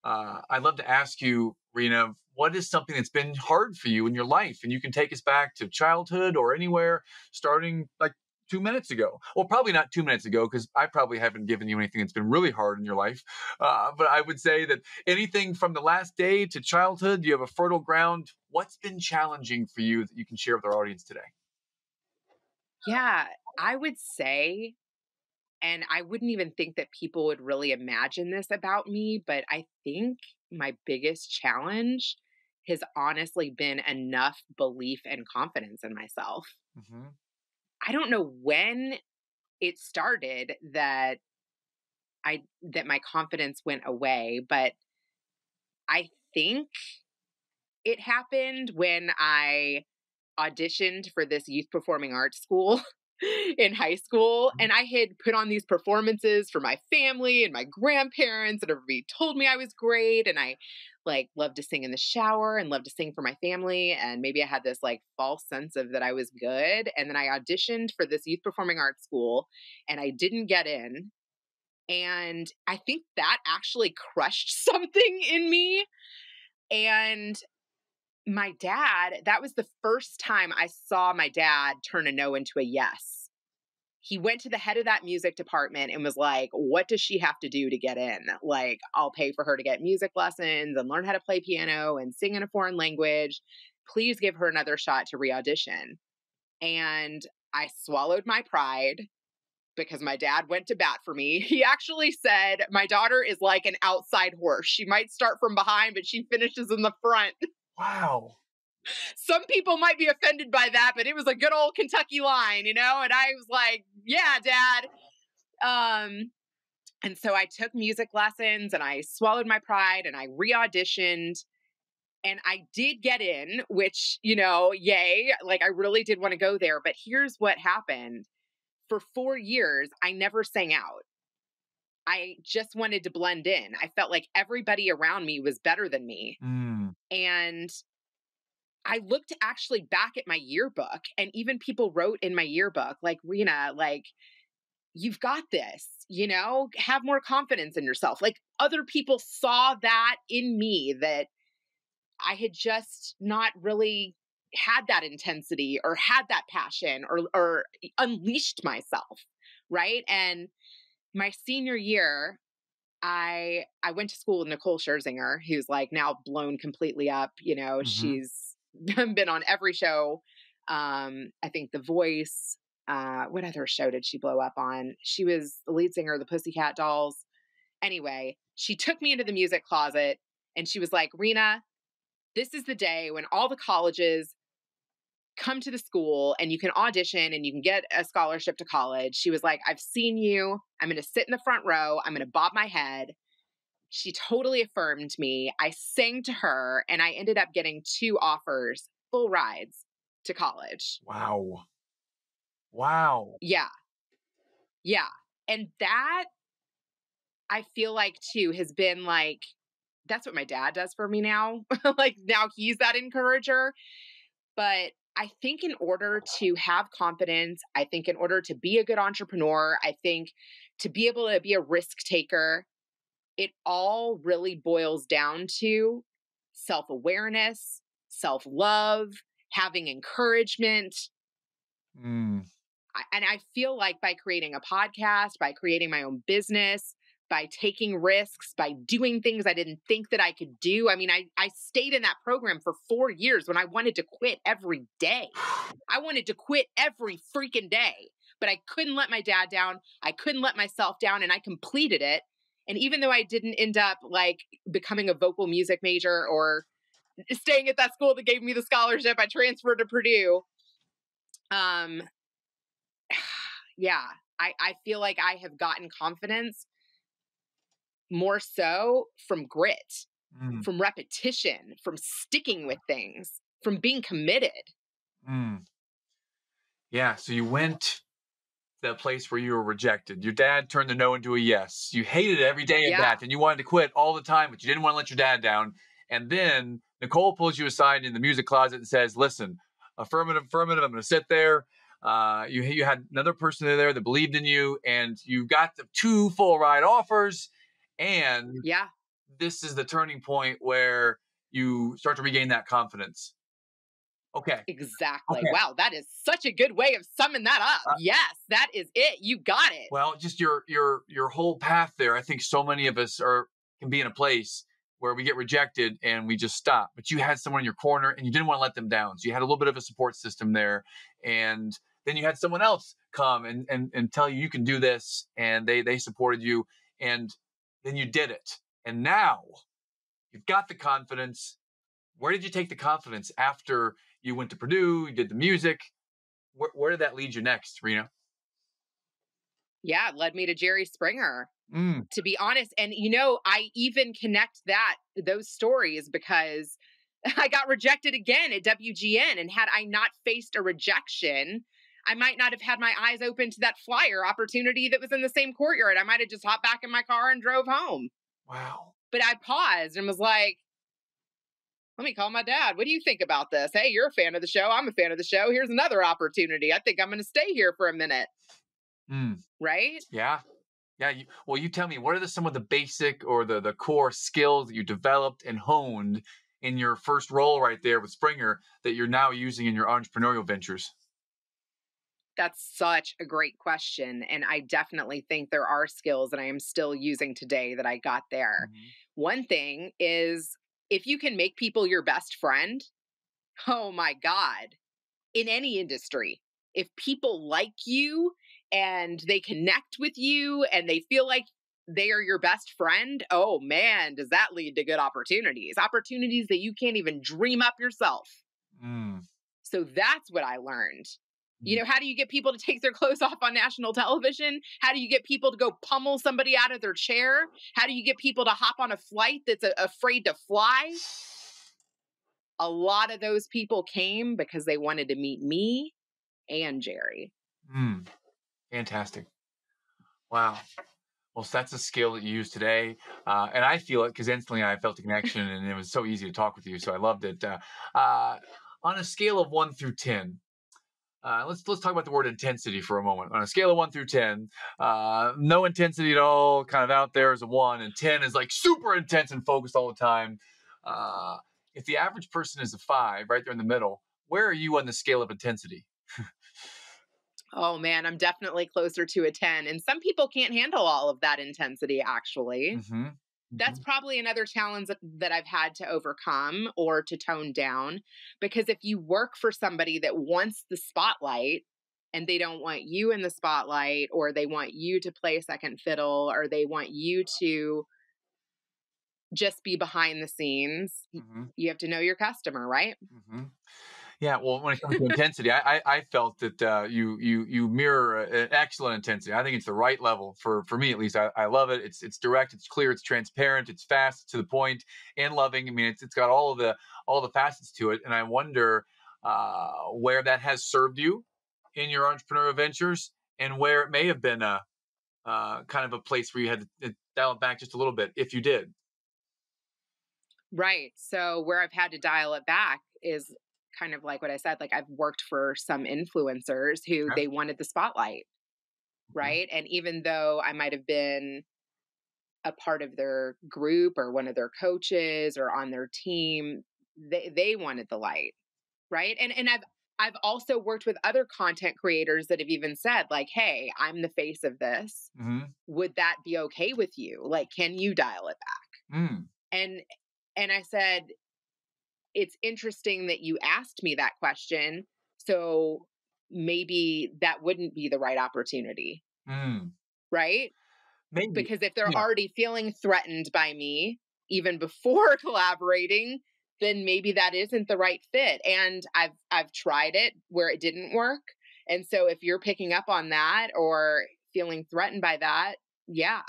I'd love to ask you, Reena, what is something that's been hard for you in your life? And you can take us back to childhood or anywhere, starting like 2 minutes ago. Well, probably not 2 minutes ago, because I probably haven't given you anything that's been really hard in your life. But I would say that anything from the last day to childhood, you have a fertile ground. What's been challenging for you that you can share with our audience today? Yeah, I would say, and I wouldn't even think that people would really imagine this about me, but I think my biggest challenge has honestly been enough belief and confidence in myself. Hmm. I don't know when it started that my confidence went away, but I think it happened when I auditioned for this youth performing arts school in high school. And I had put on these performances for my family and my grandparents, and everybody told me I was great. And I like loved to sing in the shower and loved to sing for my family. And maybe I had this like false sense of that I was good. And then I auditioned for this youth performing arts school and I didn't get in. And I think that actually crushed something in me. And my dad, that was the first time I saw my dad turn a no into a yes. He went to the head of that music department and was like, what does she have to do to get in? Like, I'll pay for her to get music lessons and learn how to play piano and sing in a foreign language. Please give her another shot to re audition. And I swallowed my pride because my dad went to bat for me. He actually said, my daughter is like an outside horse. She might start from behind, but she finishes in the front. Wow. Some people might be offended by that, but it was a good old Kentucky line, you know? And I was like, yeah, dad. And so I took music lessons and I swallowed my pride and I re-auditioned and I did get in, which, you know, yay. Like I really did want to go there. But here's what happened. For 4 years, I never sang out. I just wanted to blend in. I felt like everybody around me was better than me. Mm. And I looked actually back at my yearbook and even people wrote in my yearbook, like, Reena, like, you've got this, you know, have more confidence in yourself. Like other people saw that in me that I had just not really had that intensity or had that passion or unleashed myself. Right. And my senior year, I went to school with Nicole Scherzinger, who's like now blown completely up. You know, Hmm. she's been on every show. I think The Voice. What other show did she blow up on? She was the lead singer of the Pussycat Dolls. Anyway, she took me into the music closet and she was like, Reena, this is the day when all the colleges come to the school and you can audition and you can get a scholarship to college. She was like, I've seen you. I'm going to sit in the front row. I'm going to bob my head. She totally affirmed me. I sang to her and I ended up getting 2 offers, full rides to college. Wow. Wow. Yeah. Yeah. And that I feel like too has been like, that's what my dad does for me now. Like now he's that encourager. But I think in order to have confidence, I think in order to be a good entrepreneur, I think to be able to be a risk taker, it all really boils down to self awareness, self love, having encouragement. Mm. And I feel like by creating a podcast, by creating my own business, by taking risks, by doing things I didn't think that I could do. I mean, I stayed in that program for 4 years when I wanted to quit every day. I wanted to quit every freaking day, but I couldn't let my dad down. I couldn't let myself down, and I completed it. And even though I didn't end up like becoming a vocal music major or staying at that school that gave me the scholarship, I transferred to Purdue. Um, yeah, I feel like I have gotten confidence more so from grit, Mm. from repetition, from sticking with things, from being committed. Mm. Yeah. So you went to that place where you were rejected. Your dad turned the no into a yes. You hated every day of Yeah. that, and you wanted to quit all the time, but you didn't want to let your dad down. And then Nicole pulls you aside in the music closet and says, "Listen, affirmative, affirmative. I'm going to sit there." You had another person there that believed in you, and you got the 2 full ride offers. And Yeah. this is the turning point where you start to regain that confidence. Okay. Exactly. Okay. Wow, that is such a good way of summing that up. Yes, that is it. You got it. Well, just your whole path there. I think so many of us are can be in a place where we get rejected and we just stop. But you had someone in your corner and you didn't want to let them down. So you had a little bit of a support system there. And then you had someone else come and tell you can do this. And they supported you. And then you did it. And now you've got the confidence. Where did you take the confidence after you went to Purdue, you did the music? Where did that lead you next, Reena? Yeah, it led me to Jerry Springer, Mm, to be honest. And I even connect those stories because I got rejected again at WGN. And had I not faced a rejection, I might not have had my eyes open to that flyer opportunity that was in the same courtyard. I might have just hopped back in my car and drove home. wow. But I paused and was like, let me call my dad. What do you think about this? Hey, you're a fan of the show. I'm a fan of the show. Here's another opportunity. I think I'm going to stay here for a minute. Mm, Right? yeah. Yeah. You tell me, what are some of the basic or the core skills that you developed and honed in your first role right there with Springer that you're now using in your entrepreneurial ventures? That's such a great question. And I definitely think there are skills that I am still using today that I got there. Hmm. One thing is, if you can make people your best friend, oh my God, in any industry, if people like you and they connect with you and they feel like they are your best friend, oh man, does that lead to good opportunities that you can't even dream up yourself. Mm, So that's what I learned. mm, How do you get people to take their clothes off on national television? How do you get people to go pummel somebody out of their chair? How do you get people to hop on a flight that's afraid to fly? A lot of those people came because they wanted to meet me and Jerry. mm. Fantastic. Wow. Well, so that's a skill that you use today, and I feel it because instantly I felt a connection, and it was so easy to talk with you. So I loved it. Uh, on a scale of 1 through 10, let's talk about the word intensity for a moment. On a scale of 1 through 10, no intensity at all, kind of out there is a 1, and 10 is like super intense and focused all the time. Uh, if the average person is a 5, right there in the middle, where are you on the scale of intensity? Oh man, I'm definitely closer to a 10. And some people can't handle all of that intensity, actually. Mm-hmm. That's Mm-hmm. probably another challenge that I've had to overcome or to tone down. Because if you work for somebody that wants the spotlight and they don't want you in the spotlight, or they want you to play second fiddle, or they want you to just be behind the scenes, Mm-hmm. you have to know your customer, right? Mm-hmm. Yeah, well, when it comes to intensity, I felt that you mirror an excellent intensity. I think it's the right level for me at least. I love it. It's direct, it's clear, it's transparent, it's fast, to the point, and loving. I mean, it's got all the facets to it, and I wonder where that has served you in your entrepreneurial ventures, and where it may have been a kind of a place where you had to dial it back just a little bit, if you did. Right. So where I've had to dial it back is kind of like what I said. Like, I've worked for some influencers who Okay. they wanted the spotlight, Mhm. right? And even though I might have been a part of their group or one of their coaches or on their team, they wanted the light, right? And I've also worked with other content creators that have even said, like, hey, I'm the face of this. Mhm. Would that be okay with you? Like, can you dial it back? Mm. And I said, it's interesting that you asked me that question. So maybe that wouldn't be the right opportunity, Mm. right? Maybe. Because if they're Yeah. already feeling threatened by me even before collaborating, then maybe that isn't the right fit. And I've tried it where it didn't work. And so if you're picking up on that or feeling threatened by that, yeah.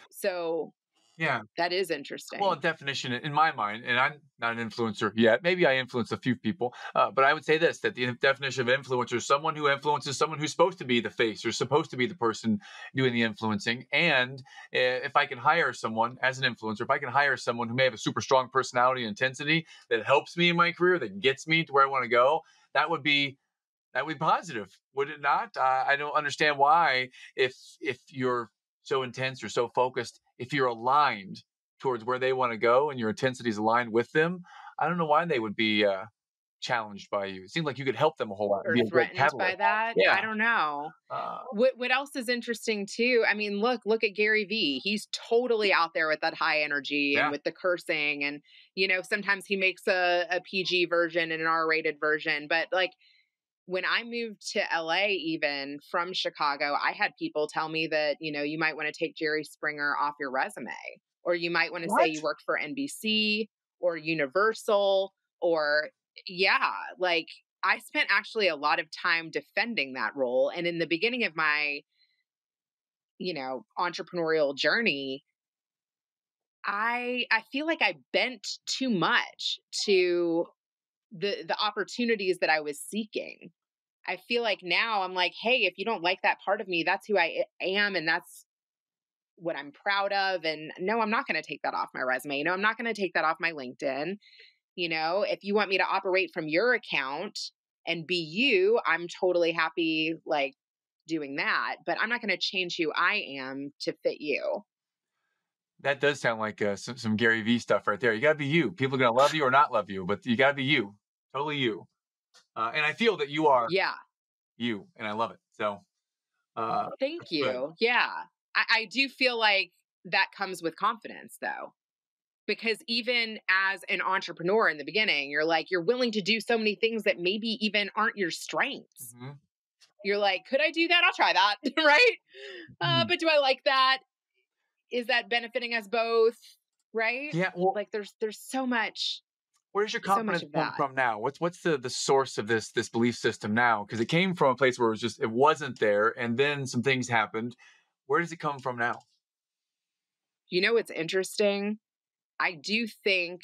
So Yeah. that is Well, interesting. a definition in my mind, and I'm not an influencer yet. Maybe I influence a few people, but I would say this: that the definition of influencer is someone who influences someone who's supposed to be the face or supposed to be the person doing the influencing. And if I can hire someone as an influencer, if I can hire someone who may have a super strong personality and intensity that helps me in my career, that gets me to where I want to go, that would be positive, would it not? I don't understand why, if you're so intense or so focused, if you're aligned. towards where they want to go and your intensity is aligned with them, I don't know why they would be challenged by you. It seems like you could help them a whole lot and Or be a great threatened by catalyst. that. I Yeah. don't know. Uh, What else is interesting too? I mean, look at Gary Vee. He's totally out there with that high energy and yeah. with the cursing, and sometimes he makes a PG version and an R-rated version. But like when I moved to LA, even from Chicago, I had people tell me that you might want to take Jerry Springer off your resume, or you might want to say What? you worked for NBC or Universal, or yeah, like I spent actually a lot of time defending that role. And in the beginning of my, entrepreneurial journey, I feel like I bent too much to the opportunities that I was seeking. I feel like now I'm like, hey, if you don't like that part of me, that's who I am, and that's what I'm proud of. And no, I'm not going to take that off my resume. No, I'm not going to take that off my LinkedIn. If you want me to operate from your account and be you, I'm totally happy like doing that, but I'm not going to change who I am to fit you. That does sound like some Gary Vee stuff right there. You got to be you. People are going to love you or not love you, but you got to be you. Totally you. And I feel that you are Yeah. you, and I love it. So, uh, Thank good. you. Yeah. I do feel like that comes with confidence though, because even as an entrepreneur in the beginning, you're willing to do so many things that maybe even aren't your strengths. Mhm. You're like, could I do that? I'll try that. Right. Mhm. But do I like that? Is that benefiting us both? Right. Yeah. Well, Like there's where does your so much confidence of come that. from now? What's the source of this belief system now? Because it came from a place where it wasn't there, and then some things happened. Where does it come from now? It's interesting. I do think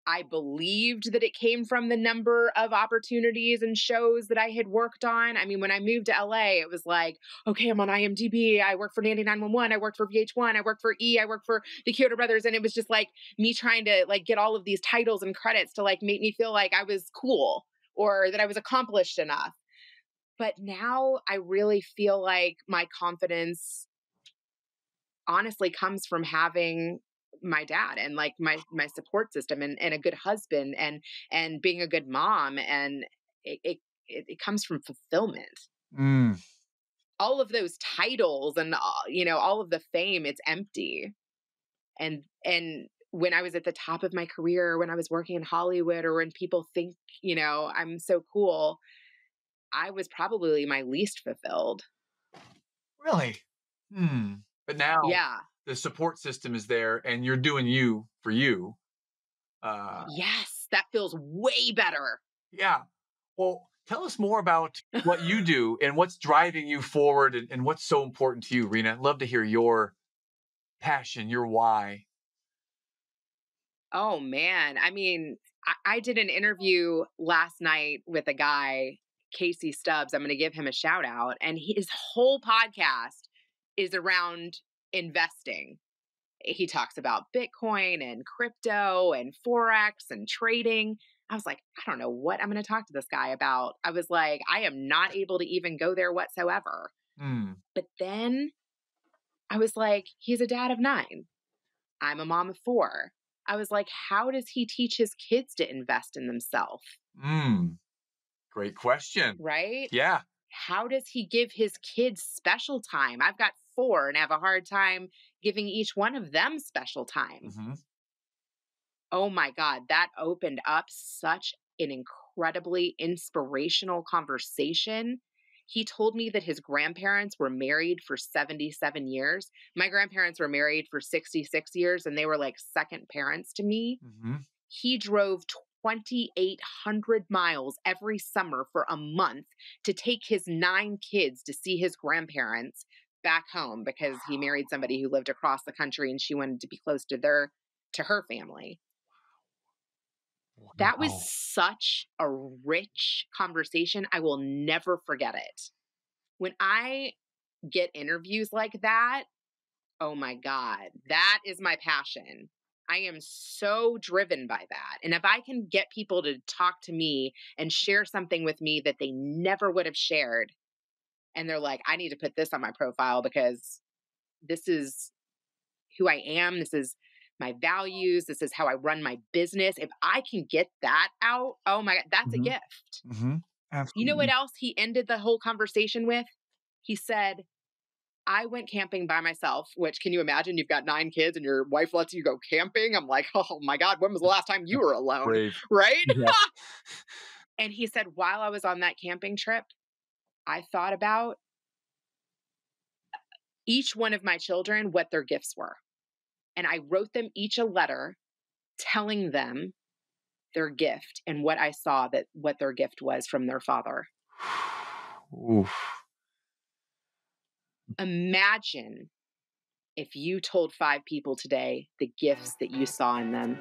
I believed that it came from the number of opportunities and shows that I had worked on. I mean, when I moved to LA, it was like, okay, I'm on IMDb. I work for 9911. I worked for VH1. I worked for E. I worked for the Kyoto Brothers. And it was just like me trying to like get all of these titles and credits to like make me feel like I was cool or that I was accomplished enough. But now I really feel like my confidence honestly comes from having my dad and like my support system and a good husband and being a good mom, and it comes from fulfillment. Mm, All of those titles and all of the fame, it's empty. And when I was at the top of my career, when I was working in Hollywood, or when people think I'm so cool, I was probably my least fulfilled. really? Hmm. But now Yeah. the support system is there, and you're doing you for you. Uh, Yes, that feels way better. yeah. Well, tell us more about what you do and what's driving you forward, and what's so important to you, Rena. I'd love to hear your passion, your why. Oh man. I mean, I did an interview last night with a guy, Casey Stubbs. I'm going to give him a shout out. And his whole podcast is around investing. He talks about Bitcoin and crypto and Forex and trading. I was like, I don't know what I'm going to talk to this guy about. I was like, I am not able to even go there whatsoever. Hmm. But then I was like, he's a dad of 9. I'm a mom of 4. I was like, how does he teach his kids to invest in themselves? Hmm. Great question. Right? Yeah. How does he give his kids special time? I've got 4 and have a hard time giving each one of them special time. Hmm. Oh my God, that opened up such an incredibly inspirational conversation. He told me that his grandparents were married for 77 years. My grandparents were married for 66 years, and they were like second parents to me. Hmm. He drove 2,800 miles every summer for a month to take his 9 kids to see his grandparents back home, because he married somebody who lived across the country and she wanted to be close to her family. That was Wow. such a rich conversation. I will never forget it. When I get interviews like that, oh my God, that is my passion. I am so driven by that. And if I can get people to talk to me and share something with me that they never would have shared, and they're like, I need to put this on my profile because this is who I am. This is my values. This is how I run my business. If I can get that out, oh my God, that's a Mhm. gift. Mhm. You know what Absolutely. else he ended the whole conversation with? He said, I went camping by myself, which can you imagine? You've got 9 kids and your wife lets you go camping. I'm like, oh my God, when was the last time you were alone? Brave. Right? Yeah. And he said, while I was on that camping trip, I thought about each one of my children, what their gifts were. And I wrote them each a letter telling them their gift and what I saw that what their gift was from their father. Oof. Imagine if you told 5 people today the gifts that you saw in them.